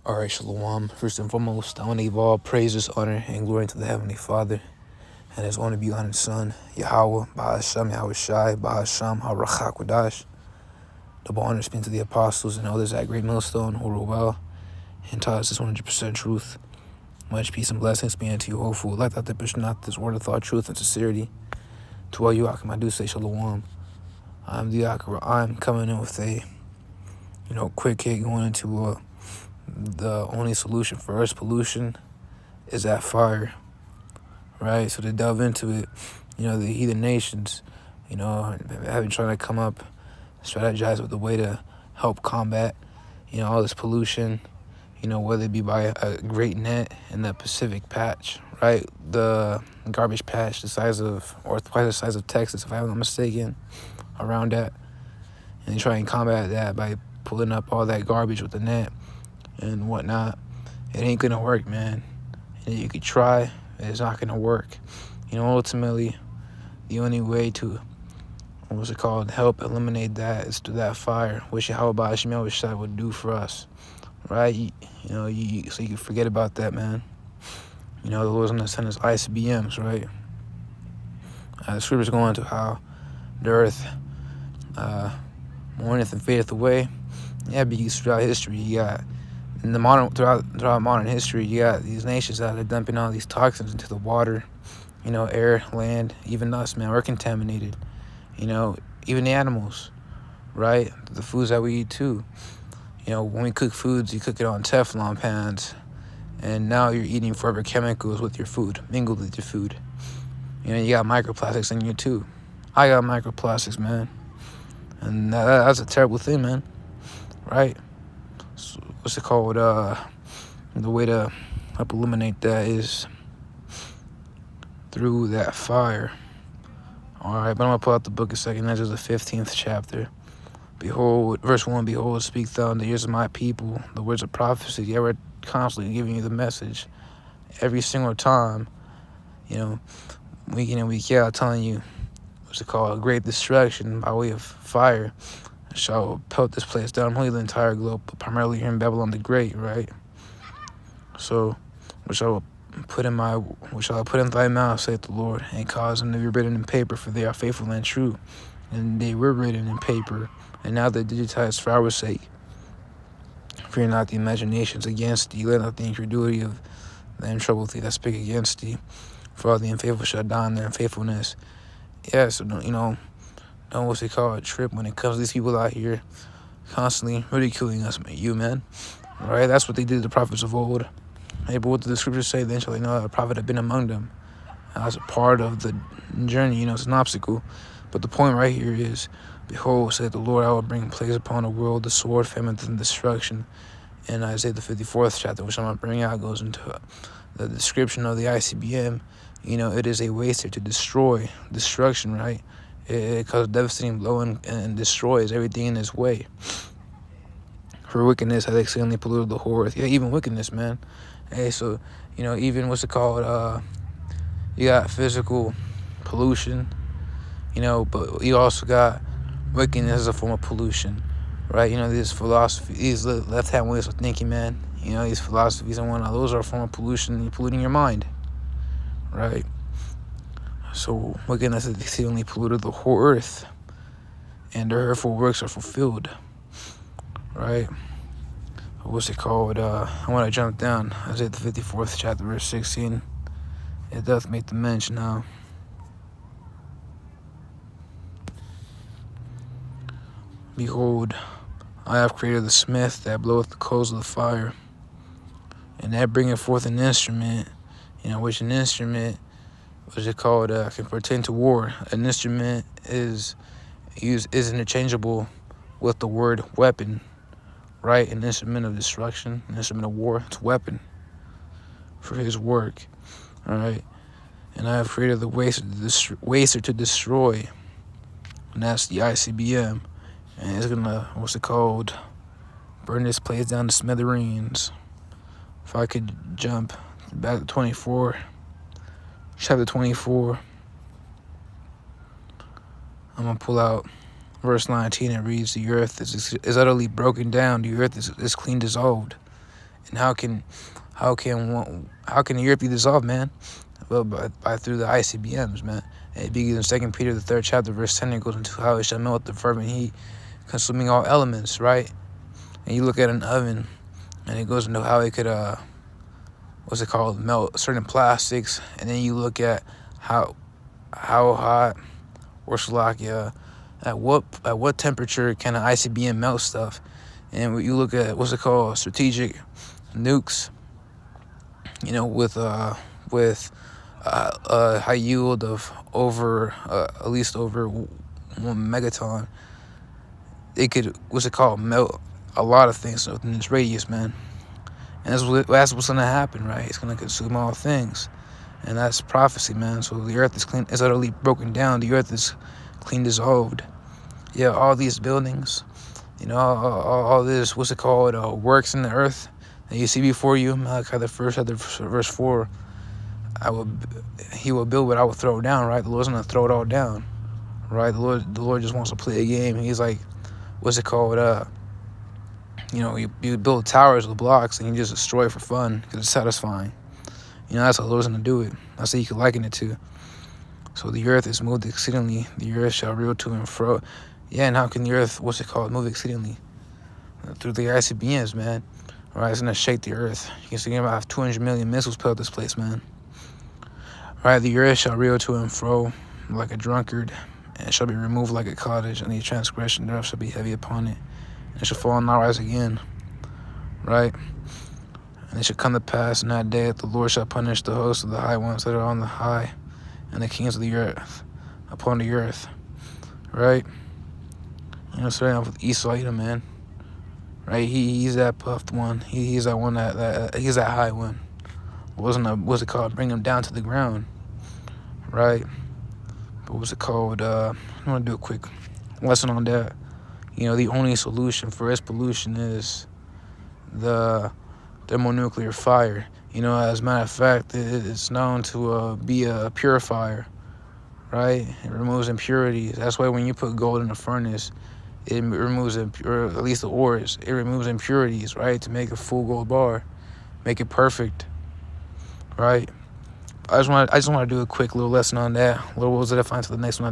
Alright, Shalom. First and foremost, I want to give all praises, honor, and glory to the Heavenly Father and His only begotten Son, Yahweh, Ba'ashem, Yahweh Shai, Ba'ashem, HaRachakwadash. Double honors being to the apostles and others at Great Millstone who wrote well and taught us this 100% truth. Much peace and blessings be unto you, hopeful. Like that, pushing out this word of thought, truth, and sincerity. To all you, Akim, I do say Shalom. I'm the Akim. I'm coming in with a, quick hit going into the only solution for Earth's pollution is that fire, right? So to delve into it, the heathen nations, have been trying to come up, strategize with a way to help combat, all this pollution, whether it be by a great net in the Pacific patch, right? The garbage patch or twice the size of Texas, if I'm not mistaken, around that. And they try and combat that by pulling up all that garbage with the net and whatnot. It ain't gonna work, man. And you could try, it's not gonna work. Ultimately, the only way to, help eliminate that is through that fire, which Yahweh Ba'ashem Yahweh Shai would do for us, right? So you can forget about that, man. The Lord's gonna send us ICBMs, right? The scriptures go into how the earth mourneth and fadeth away. Yeah, because throughout history, you got throughout modern history, you got these nations that are dumping all these toxins into the water, air, land, even us, man. We're contaminated. Even the animals, right? The foods that we eat too. When we cook foods, you cook it on Teflon pans, and now you're eating forever chemicals with your food, mingled with your food. You got microplastics in you too. I got microplastics, man, and that's a terrible thing, man. Right? So, the way to help eliminate that is through that fire. Alright, but I'm going to pull out the book of 2 Ezra, the 15th chapter. Behold, verse 1, behold, speak thou in the ears of my people the words of prophecy. Yeah, we're constantly giving you the message every single time, week in and week out, telling you a great destruction by way of fire shall pelt this place down, only the entire globe, but primarily here in Babylon the Great, right? So, which I will put in thy mouth, saith the Lord, and cause them to be written in paper, for they are faithful and true. And they were written in paper, and now they're digitized for our sake. Fear not the imaginations against thee, let not the incredulity of them trouble thee that speak against thee, for all the unfaithful shall die in their unfaithfulness. Yeah, so don't trip when it comes to these people out here constantly ridiculing us, man. Right? That's what they did to the prophets of old. Hey, but what did the scriptures say? Then shall they know that a prophet had been among them. As a part of the journey, it's an obstacle. But the point right here is, behold, said the Lord, I will bring plagues upon the world, the sword, famine, and destruction. And Isaiah the 54th chapter, which I'm going to bring out, goes into the description of the ICBM. It is a waster to destroy, destruction, right? It causes devastating blow and destroys everything in its way. For wickedness has exceedingly polluted the whole earth. Yeah, even wickedness, man. Hey, so, even you got physical pollution, but you also got wickedness as a form of pollution, right? This philosophy, these left-hand ways of thinking, man, these philosophies and whatnot, those are a form of pollution. You're polluting your mind, right? So wickedness has exceedingly polluted the whole earth, and their hurtful works are fulfilled, right? I want to jump down. Isaiah the 54th chapter, verse 16. It doth make the mention now. Behold, I have created the smith that bloweth the coals of the fire, and that bringeth forth an instrument, which an instrument, can pertain to war. An instrument is interchangeable with the word weapon, right? An instrument of destruction, an instrument of war, it's weapon for his work, all right? And I have created the waster to destroy, and that's the ICBM, and it's gonna, burn this place down to smithereens. If I could jump back to chapter 24, I'm going to pull out verse 19. It reads, the earth is utterly broken down. The earth is clean dissolved. And how can the earth be dissolved, man? Well, by through the ICBMs, man. And it begins in 2 Peter, the 3rd chapter, verse 10. It goes into how it shall melt the fervent heat, consuming all elements, right? And you look at an oven, and it goes into how it could what's it called, melt certain plastics. And then you look at how hot, or Slovakia, at what temperature can an ICBM melt stuff. And when you look at what's it called, strategic nukes, you know, with high yield of over at least over 1 megaton, it could, what's it called, melt a lot of things within this radius, man. And that's what's gonna happen, right? It's gonna consume all things, and that's prophecy, man. So the earth is clean, is utterly broken down. The earth is clean dissolved. Yeah, all these buildings, you know, all this, what's it called, works in the earth that you see before you. Malachi the 1st chapter, verse 4. He will build what I will throw down, right? The Lord's gonna throw it all down, right? The Lord just wants to play a game. He's like, what's it called? You know, you build towers with blocks and you just destroy it for fun because it's satisfying. You know, that's how the Lord's gonna do it. That's what you can liken it to. So the earth is moved exceedingly. The earth shall reel to and fro. Yeah, and how can the earth, what's it called, move exceedingly? Through the ICBMs, man. All right, it's gonna shake the earth. You can see about 200 million missiles put this place, man. All right, the earth shall reel to and fro like a drunkard, and it shall be removed like a cottage, and the transgression thereof shall be heavy upon it. And it shall fall and not rise again. Right? And it shall come to pass in that day that the Lord shall punish the hosts of the high ones that are on the high, and the kings of the earth upon the earth. Right? You know, starting off with Esau, you know, man. Right? He's that puffed one. He's that one he's that high one. What's it called? Bring him down to the ground. Right? But what's it called? I'm gonna do a quick lesson on that. You know, the only solution for this pollution is the thermonuclear fire. You know, as a matter of fact, it's known to be a purifier, right? It removes impurities. That's why when you put gold in a furnace, it removes, or at least the ores, it removes impurities, right? To make a full gold bar, make it perfect, right? I just want to do a quick little lesson on that. What was it? I find to the next one.